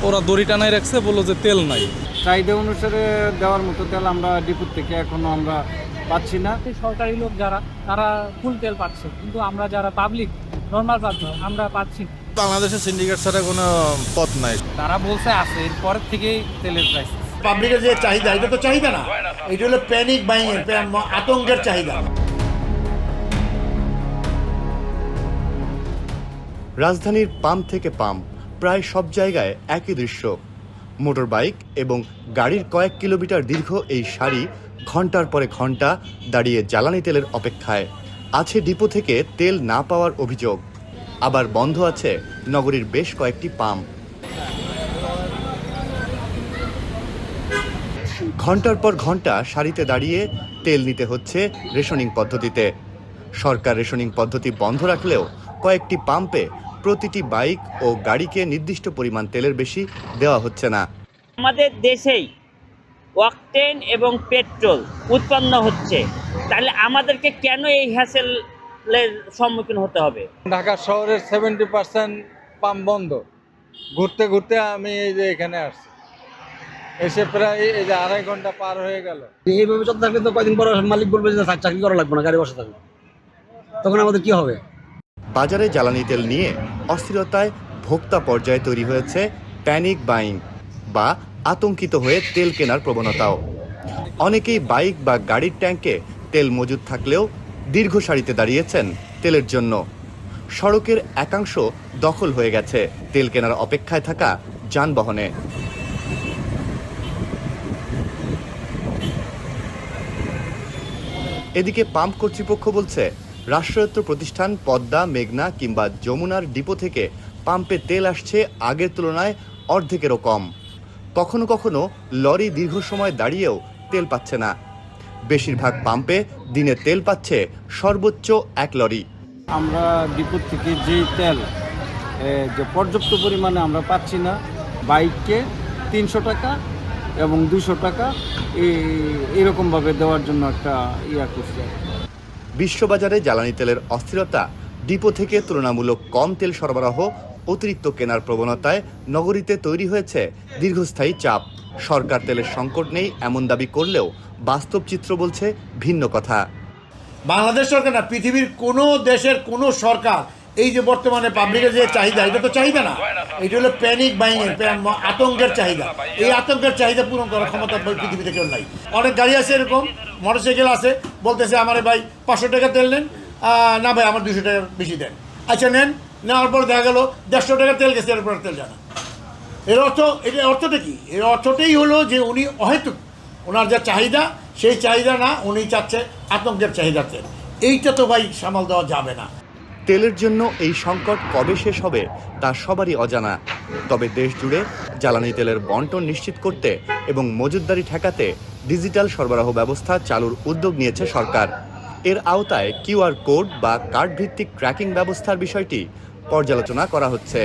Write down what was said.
ওরা দড়ি টানাই রাখছে, বললো যে তেল নাই। চাহিদা অনুসারে দেওয়ার মতো তেল আমরা ডিপুর থেকে এখনো আমরা পাচ্ছি না। সরকারি লোক যারা, তারা ফুল তেল পাচ্ছে, কিন্তু আমরা যারা পাবলিক নর্মাল পাবলিক আমরা পাচ্ছি। বাংলাদেশের সিন্ডিকেট ছাড়া কোনো পথ নাই। তারা বলছে আছে, এরপর থেকেই তেলের প্রাইস। পাবলিকের যে চাহিদা, এটা তো চাহিদা না, এটা হলো প্যানিক বাইং, আতঙ্কের চাহিদা। রাজধানীর পাম্প থেকে পাম্প প্রায় সব জায়গায় একই দৃশ্য। মোটর বাইক এবং গাড়ির কয়েক কিলোমিটার দীর্ঘ এই সারি ঘন্টার পরে ঘন্টা দাঁড়িয়ে জ্বালানি তেলের অপেক্ষায়। আছে ডিপো থেকে তেল না পাওয়ার অভিযোগ, আবার বন্ধ আছে নগরীর বেশ কয়েকটি পাম্প। ঘন্টার পর ঘন্টা সারিতে দাঁড়িয়ে তেল নিতে হচ্ছে রেশনিং পদ্ধতিতে। সরকার রেশনিং পদ্ধতি বন্ধ রাখলেও কয়েকটি পাম্পে প্রতিটি বাইক ও গাড়িকে নির্দিষ্ট পরিমাণ তেলের বেশি দেওয়া হচ্ছে না। আমাদের দেশেই অকটেন এবং পেট্রোল উৎপন্ন হচ্ছে, তাহলে আমাদেরকে কেন এই হ্যাসেলের সম্মুখীন হতে হবে? ঢাকা শহরের 70% পাম্প বন্ধ। ঘুরতে ঘুরতে আমি এই যে এখানে আসছি, এসে প্রায় এই যে 2.5 ঘন্টা পার হয়ে গেল। এইভাবে চলতে থাকলে তো কয়েকদিন পর মালিক বলবে যে চাকরি করা লাগবে না, গাড়ি বসে থাকবে, তখন আমাদের কি হবে? বাজারে জ্বালানি তেল নিয়ে অস্থিরতায় ভোক্তা পর্যায়ে তৈরি হয়েছে প্যানিক বাইং বা আতঙ্কিত হয়ে তেল কেনার প্রবণতাও। অনেকেই বাইক বা গাড়ির ট্যাঙ্কে তেল মজুদ থাকলেও দীর্ঘ সারিতে দাঁড়িয়েছেন তেলের জন্য। সড়কের একাংশ দখল হয়ে গেছে তেল কেনার অপেক্ষায় থাকা যানবাহনে। এদিকে পাম্প কর্তৃপক্ষ বলছে, রাষ্ট্রায়ত্ত প্রতিষ্ঠান পদ্মা, মেঘনা কিংবা যমুনার ডিপো থেকে পাম্পে তেল আসছে আগের তুলনায় অর্ধেকেরও কম। কখনো কখনো লরি দীর্ঘ সময় দাঁড়িয়েও তেল পাচ্ছে না। বেশিরভাগ পাম্পে দিনে তেল পাচ্ছে সর্বোচ্চ 1 লরি। আমরা ডিপুর থেকে যে তেল যে পর্যাপ্ত পরিমাণে আমরা পাচ্ছি না। বাইককে 300 টাকা এবং 200 টাকা এরকমভাবে দেওয়ার জন্য একটা করছে। বিশ্ববাজারে জ্বালানি তেলের অস্থিরতা, ডিপো থেকে তুলনামূলক কম তেল সরবরাহ, অতিরিক্ত কেনার প্রবণতায় নগরীতে তৈরি হয়েছে দীর্ঘস্থায়ী চাপ। সরকার তেলের সংকট নেই এমন দাবি করলেও বাস্তব চিত্র বলছে ভিন্ন কথা। বাংলাদেশ সরকার না, পৃথিবীর কোনো দেশের কোনো সরকার এই যে বর্তমানে পাবলিকের যে চাহিদা, এটা তো চাহিদা না, এটা হলো প্যানিক বাইং, আতঙ্কের চাহিদা। এই আতঙ্কের চাহিদা পূরণ করার ক্ষমতা পৃথিবীতে কেউ নাই। অনেক গাড়ি আছে, এরকম মোটরসাইকেল আছে, বলতেছে আমার ভাই 500 টাকা তেল নেন, না ভাই আমার 200 টাকা বেশি দেন। আচ্ছা নেন, নেওয়ার পর দেখা গেল 150 টাকা তেল গেছে, এরপর তেল জানা। এর অর্থটা কি? এর অর্থটাই হলো যে উনি অহেতুক, ওনার যা চাহিদা সেই চাহিদা না, উনি চাচ্ছে আতঙ্কের চাহিদা তেল। এইটা তো ভাই সামাল দেওয়া যাবে না। তেলের জন্য এই সংকট কবে শেষ হবে তা সবারই অজানা। তবে দেশ জুড়ে জ্বালানি তেলের বণ্টন নিশ্চিত করতে এবং মজুতদারি ঠেকাতে ডিজিটাল সরবরাহ ব্যবস্থা চালুর উদ্যোগ নিয়েছে সরকার। এর আওতায় QR কোড বা কার্ড ভিত্তিক ট্র্যাকিং ব্যবস্থার বিষয়টি পর্যালোচনা করা হচ্ছে।